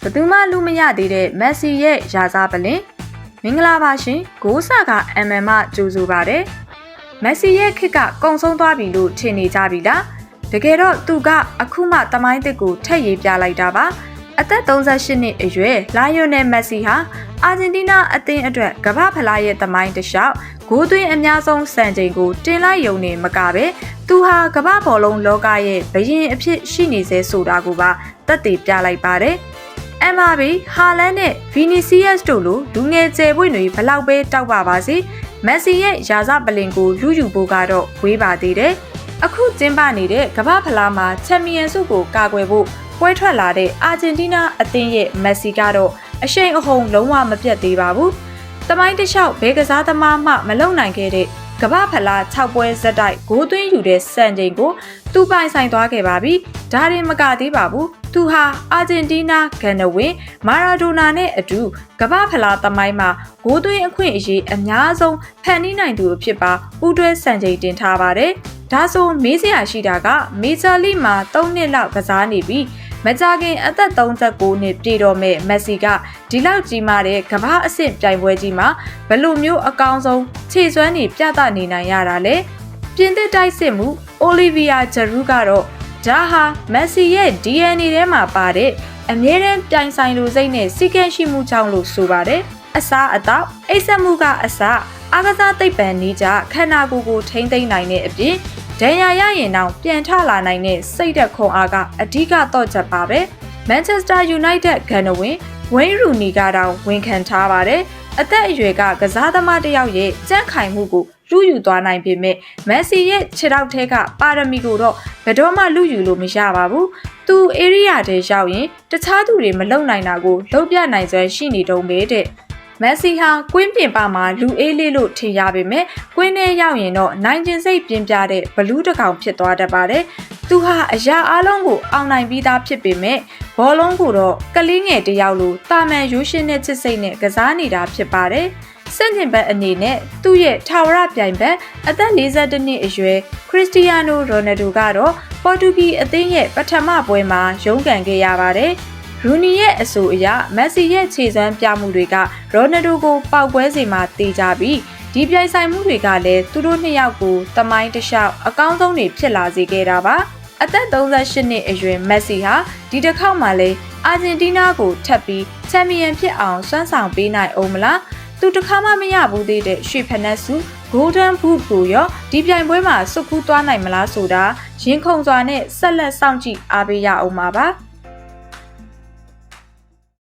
ဘသူမှလူမရသေးတဲ့မက်ဆီရဲ့ရာဇပလင်မင်္ဂလာပါရှင်ဂိုးဆာက MM ကြိုဆိုပါတယ်မက်ဆီရဲ့ခစ်ကကုံဆုံးသွားပြီလို့ထင်နေကြပြီလားတကယ်တော့သူကအခုမှတမိုင်းတစ်ကိုထက်ရေးပြလိုက်တာပါအသက်38နှစ်အရွယ်လာယိုနယ်မက်ဆီဟာအာဂျင်တီးနားအသင်းအတွက်ကမ္ဘာဖလားရဲ့တမိုင်းတစ်လျှောက်ဂိုးသွင်းအများဆုံးစံချိန်ကိုတင်လိုက်ရုံနဲ့မကပဲသူဟာကမ္ဘာဘောလုံးလောကရဲ့ဘရင်အဖြစ်ရှိနေစေဆိုတာကိုပါသက်သေပြလိုက်ပါတယ်MRB ဟာလန်နဲ့ဗီနီစီယက်စ်တို့လိုလူငယ်ကျယ်ပွင့်တွေဘလောက်ပဲတောက်ပါစေမက်ဆီရဲ့ရာဇပလင်ကိုလူယူဖို့ကတော့ဝေးပါသေးတယ်အခုကျင်းပနေတဲ့ကမ္ဘာဖလားမှာချန်ပီယံဆုကိုကာကွယ်ဖို့ပွဲထွက်လာတဲ့အာဂျင်တီးနားအသင်းရဲ့မက်ဆီကတော့အရှိန်အဟုန်လုံးဝမပြတ်သေးပါဘူးတမိုင်းတစ်လျှောက်ဘဲကစားသမားမှမလုံနိုင်ခဲ့တဲ့ကမ္ဘာဖလား6ပွဲဇက်တိုက်ဂိုးသွင်းယူတဲ့စံချိန်ကိုသူပိုင်ဆိုင်သွားခဲ့ပါပြီဒါရင်မကသေးပါဘူးသူဟာအာဂျင်တီးနားဂန်နဝင်းမာရာဒိုနာနဲ့အတူကမ္ဘာဖလားသမိုင်းမှာဂိုးသွင်းအခွင့်အရေးအများဆုံးဖန်တီးနိုင်သူအဖြစ်ပါပူးတွဲစံချိန်တင်ထားပါတယ်ဒါဆိုမေးစရာရှိတာကမေဂျာလိမှာ3နှစ်လောက်ကစားနေပြီးမကြခင်အသက်39နှစ်ပြည့်တော့မဲ့မက်ဆီကဒီလောက်ကြီးမားတဲ့ကမ္ဘာအဆင့်ပြိုင်ပွဲကြီးမှာဘယ်လိုမျိုးအကောင်းဆုံးခြေစွမ်းနေပြသနေနိုင်ရတာလဲပြင်သစ်တိုက်စစ်မှုအိုလီဗီယာဂျရူးကတော့ဒါဟာမက်ဆီရဲ့ DNA ထဲမှာပါတဲ့အမြဲတမ်းပြိုင်ဆိုင်လိုစိတ်နဲ့စီကံရှိမှုကြောင့်လို့ဆိုပါတယ်အစားအသောက်အိပ်စက်မှုကအစအားကစားသိပ္ပံနည်းကြခန္ဓာကိုယ်ကိုထိန်းသိမ်းနိုင်တဲ့အပြင်ဒဏ်ရာရရင်တော့ပြန်ထလာနိုင်တဲ့စိတ်သက်ခွန်အားကအဓိကတော့ချက်ပါပဲမန်ချက်စတာယူနိုက်တက်ဂန်နဝင်းဝိန်းရူနီကတော့ဝန်ခံထားပါတယ်အသက်အရွယ်ကကစားသမားတစ်ယောက်ရဲ့ကြန့်ခိုင်မှုကိုလူယူသွားနိုင်ပေမဲ့မက်ဆီရဲ့ခြေထောက်ထဲကပါရမီကိုတော့ဘယ်တော့မှလူယူလို့မရပါဘူးသူဧရိယာထဲရောက်ရင်တခြားသူတွေမလုံနိုင်တာကိုလှုပ်ပြနိုင်စွမ်းရှိနေတုံးပဲတဲ့မက်ဆီဟာကွင်းပြင်ပမှာလူအေးလေးလို့ထင်ရပေမဲ့ကွင်းထဲရောက်ရင်တော့နိုင်ကျင်စိတ်ပြင်းပြတဲ့ဘလူးတစ်ကောင်ဖြစ်သွားတတ်ပါတယ်။သူဟာအရာအလုံးကိုအောင်နိုင်ပြီးသားဖြစ်ပေမဲ့ဘောလုံးကိုတော့ကလေးငယ်တစ်ယောက်လိုတာမန်ရိုးရှင်းတဲ့ချစ်စိတ်နဲ့ကစားနေတာဖြစ်ပါတယ်။စန့်ကျင်ဘက်အနေနဲ့သူ့ရဲ့ထာဝရပြိုင်ဘက်အသက်42နှစ်အရွယ်ခရစ္စတီယာနိုရိုနယ်ဒိုကတော့ပေါ်တူဂီအသင်းရဲ့ပထမပွဲမှာရုန်းကန်ခဲ့ရပါတယ်။ရူနီရဲ့အဆိုအရမက်ဆီရဲ့ခြေစွမ်းပြမှုတွေကရိုနယ်ဒိုကိုပောက်ပွဲစီမှာတေးကြပြီးဒီပြိုင်ဆိုင်မှုတွေကလည်းသူတို့နှစ်ယောက်ကိုတမိုင်းတစ်လျှောက်အကောင်းဆုံးတွေဖြစ်လာစေခဲ့တာပါအသက်38နှစ်အရွယ်မက်ဆီဟာဒီတစ်ခေါက်မှလည်းအာဂျင်တီးနားကိုထပ်ပြီးချန်ပီယံဖြစ်အောင်စွမ်းဆောင်ပေးနိုင်အောင်မလားသူတစ်ခါမှမရဘူးသေးတဲ့ရွှေဖနက်စုဂိုးဒန်ဘူးကိုရောဒီပြိုင်ပွဲမှာစုကူးသွားနိုင်မလားဆိုတာရင်ခုန်စွာနဲ့ဆက်လက်စောင့်ကြည့်အားပေးရအောင်ပါ